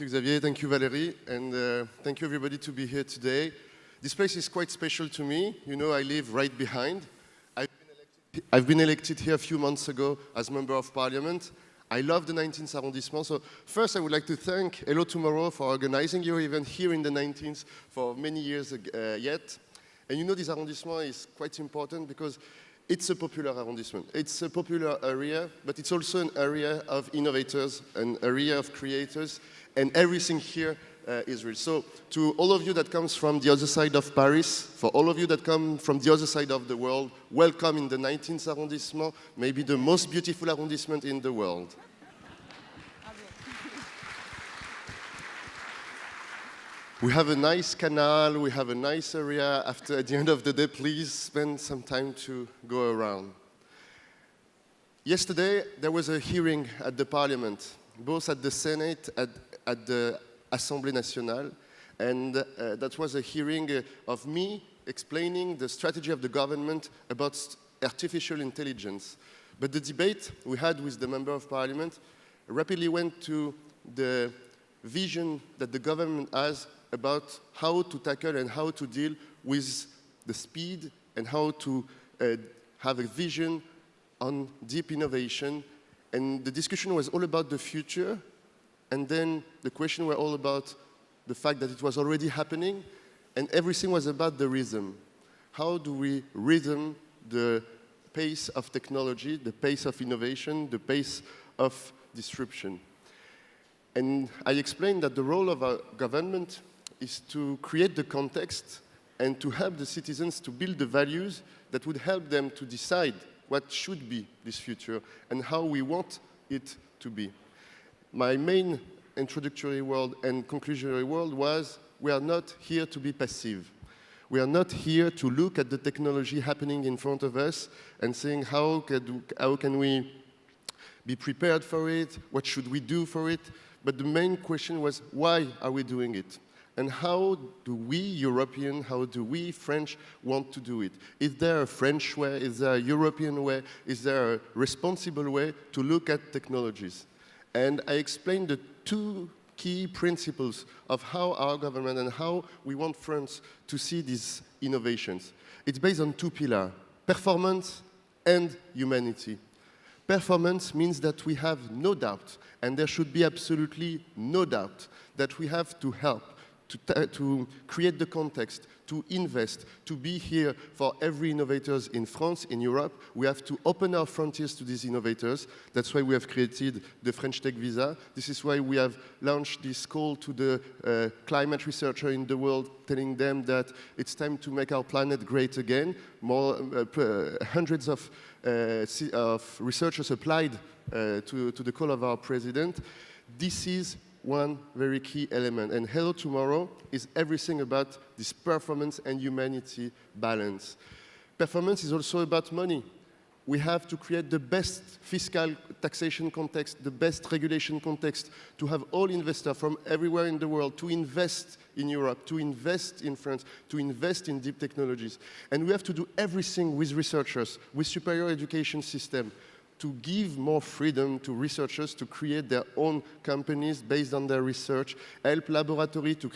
you, Xavier. Thank you, Valérie. And thank you, everybody, to be here today. This place is quite special to me. You know, I live right behind. I've been elected here a few months ago as Member of Parliament. I love the 19th arrondissement. So first, I would like to thank Hello Tomorrow for organizing your event here in the 19th for many years yet. And you know, this arrondissement is quite important because it's a popular arrondissement. It's a popular area, but it's also an area of innovators, an area of creators, and everything here is real. So to all of you that comes from the other side of Paris, for all of you that come from the other side of the world, welcome in the 19th arrondissement, maybe the most beautiful arrondissement in the world. We have a nice canal, we have a nice area. At the end of the day, please spend some time to go around. Yesterday, there was a hearing at the Parliament, both at the Senate and at the Assemblée Nationale. And that was a hearing of me explaining the strategy of the government about artificial intelligence. But the debate we had with the Member of Parliament rapidly went to the vision that the government has about how to tackle and how to deal with the speed and how to have a vision on deep innovation. And the discussion was all about the future, and then the question were all about the fact that it was already happening, and everything was about the rhythm. How do we rhythm the pace of technology, the pace of innovation, the pace of disruption? And I explained that the role of our government is to create the context and to help the citizens to build the values that would help them to decide what should be this future and how we want it to be. My main introductory word and conclusionary word was, we are not here to be passive. We are not here to look at the technology happening in front of us and saying, how can we be prepared for it? What should we do for it? But the main question was, why are we doing it? And how do we, European, how do we, French, want to do it? Is there a French way? Is there a European way? Is there a responsible way to look at technologies? And I explained the two key principles of how our government and how we want France to see these innovations. It's based on two pillars, performance and humanity. Performance means that we have no doubt, and there should be absolutely no doubt, that we have to help to create the context, to invest, to be here for every innovators in France, in Europe. We have to open our frontiers to these innovators. That's why we have created the French Tech Visa. This is why we have launched this call to the climate researcher in the world, telling them that it's time to make our planet great again. Hundreds of researchers applied to the call of our president. This is one very key element. And Hello Tomorrow is everything about this performance and humanity balance. Performance is also about money. We have to create the best fiscal taxation context, the best regulation context, to have all investors from everywhere in the world to invest in Europe, to invest in France, to invest in deep technologies. And we have to do everything with researchers, with superior education system, to give more freedom to researchers to create their own companies based on their research, help laboratories to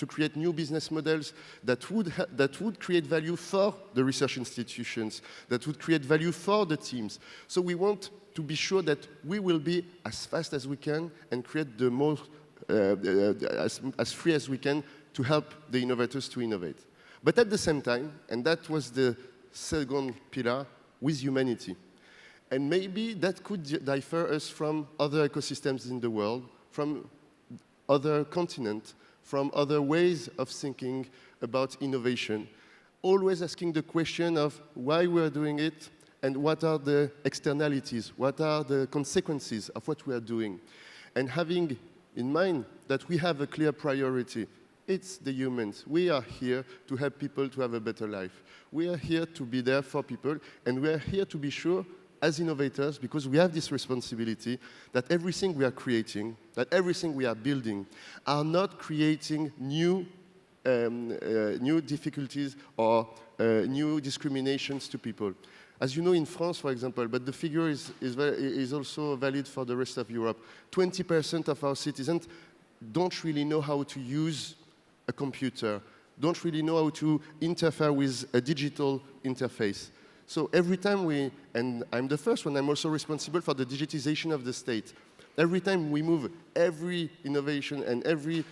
create new business models that would create value for the research institutions, that would create value for the teams. So we want to be sure that we will be as fast as we can and create the most, as free as we can to help the innovators to innovate. But at the same time, and that was the second pillar, with humanity. And maybe that could differ us from other ecosystems in the world, from other continents, from other ways of thinking about innovation. Always asking the question of why we are doing it and what are the externalities, what are the consequences of what we are doing. And having in mind that we have a clear priority. It's the humans. We are here to help people to have a better life. We are here to be there for people, and we are here to be sure as innovators, because we have this responsibility, that everything we are creating, that everything we are building, are not creating new difficulties or new discriminations to people. As you know, in France, for example, but the figure is also valid for the rest of Europe, 20% of our citizens don't really know how to use a computer, don't really know how to interfere with a digital interface. So every time and I'm the first one, I'm also responsible for the digitization of the state. Every time we move every innovation and every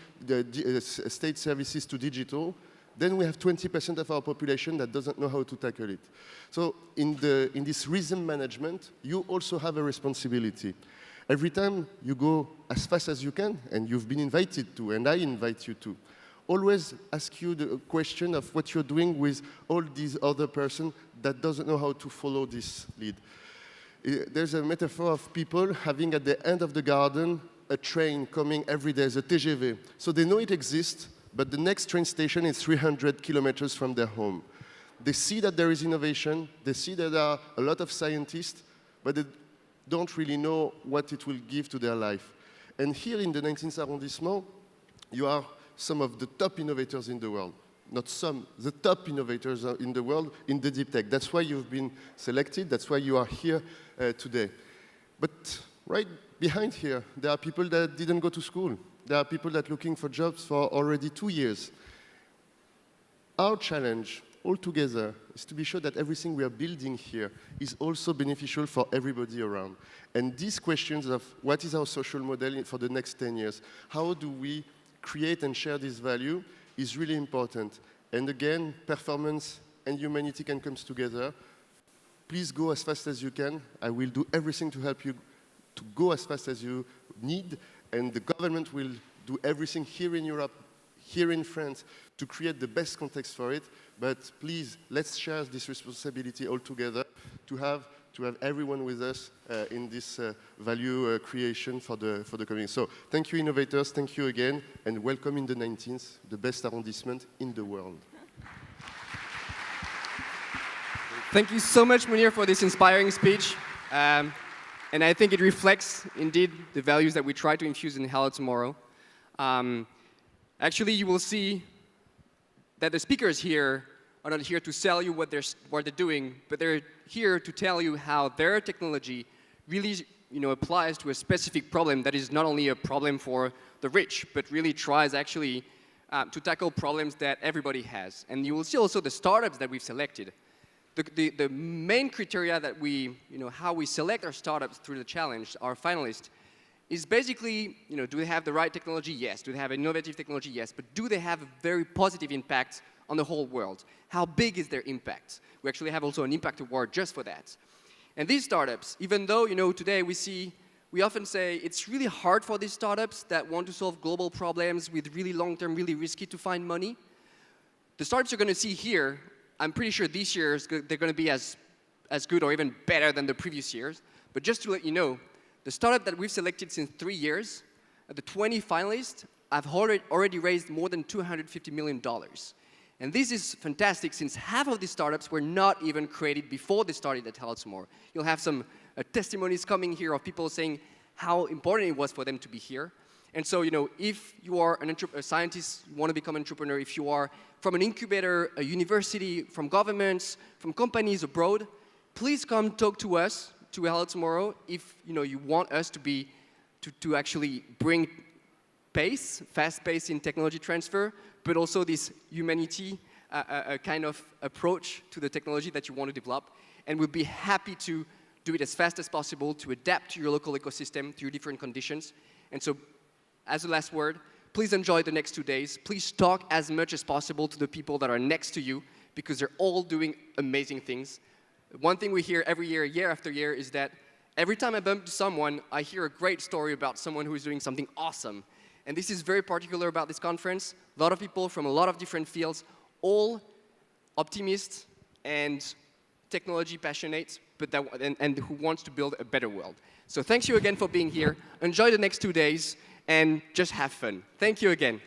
state services to digital, then we have 20% of our population that doesn't know how to tackle it. So in this rhythm management, you also have a responsibility. Every time you go as fast as you can, and you've been invited to, and I invite you to, always ask you the question of what you're doing with all these other persons that doesn't know how to follow this lead. There's a metaphor of people having at the end of the garden a train coming every day, the TGV. So they know it exists, but the next train station is 300 kilometers from their home. They see that there is innovation, they see that there are a lot of scientists, but they don't really know what it will give to their life. And here in the 19th arrondissement, you are some of the top innovators in the world. Not some, the top innovators in the world in the deep tech. That's why you've been selected, that's why you are here today. But right behind here, there are people that didn't go to school. There are people that are looking for jobs for already 2 years. Our challenge all together is to be sure that everything we are building here is also beneficial for everybody around. And these questions of what is our social model for the next 10 years, how do we create and share this value is really important. And again, performance and humanity can come together. Please go as fast as you can. I will do everything to help you to go as fast as you need. And the government will do everything here in Europe, here in France, to create the best context for it. But please, let's share this responsibility all together to have everyone with us in this value creation for the coming. So thank you, innovators. Thank you again. And welcome in the 19th, the best arrondissement in the world. Thank you so much, Mounir, for this inspiring speech. And I think it reflects, indeed, the values that we try to infuse in Hello Tomorrow. Actually, you will see that the speakers here are not here to sell you what they're doing, but they're here to tell you how their technology really applies to a specific problem that is not only a problem for the rich, but really tries actually to tackle problems that everybody has. And you will see also the startups that we've selected. The main criteria that how we select our startups through the challenge, our finalists, is basically, do they have the right technology? Yes. Do they have innovative technology? Yes. But do they have a very positive impact on the whole world? How big is their impact? We actually have also an impact award just for that. And these startups, even though, today we often say it's really hard for these startups that want to solve global problems with really long-term, really risky to find money. The startups you're going to see here, I'm pretty sure this year they're going to be as good or even better than the previous years. But just to let you know, the startup that we've selected since 3 years, the 20 finalists, have already raised more than $250 million. And this is fantastic, since half of these startups were not even created before they started at Hello Tomorrow. You'll have some testimonies coming here of people saying how important it was for them to be here. And so, if you are a scientist, you want to become an entrepreneur, if you are from an incubator, a university, from governments, from companies abroad, please come talk to us, to Hello Tomorrow, if you want us to actually bring pace, fast pace in technology transfer, but also this humanity kind of approach to the technology that you want to develop. And we'll be happy to do it as fast as possible, to adapt to your local ecosystem, to your different conditions. And so, as a last word, please enjoy the next 2 days. Please talk as much as possible to the people that are next to you, because they're all doing amazing things. One thing we hear every year, year after year, is that every time I bump into someone, I hear a great story about someone who is doing something awesome. And this is very particular about this conference. A lot of people from a lot of different fields, all optimists and technology passionate, but and who wants to build a better world. So thanks you again for being here. Enjoy the next 2 days and just have fun. Thank you again.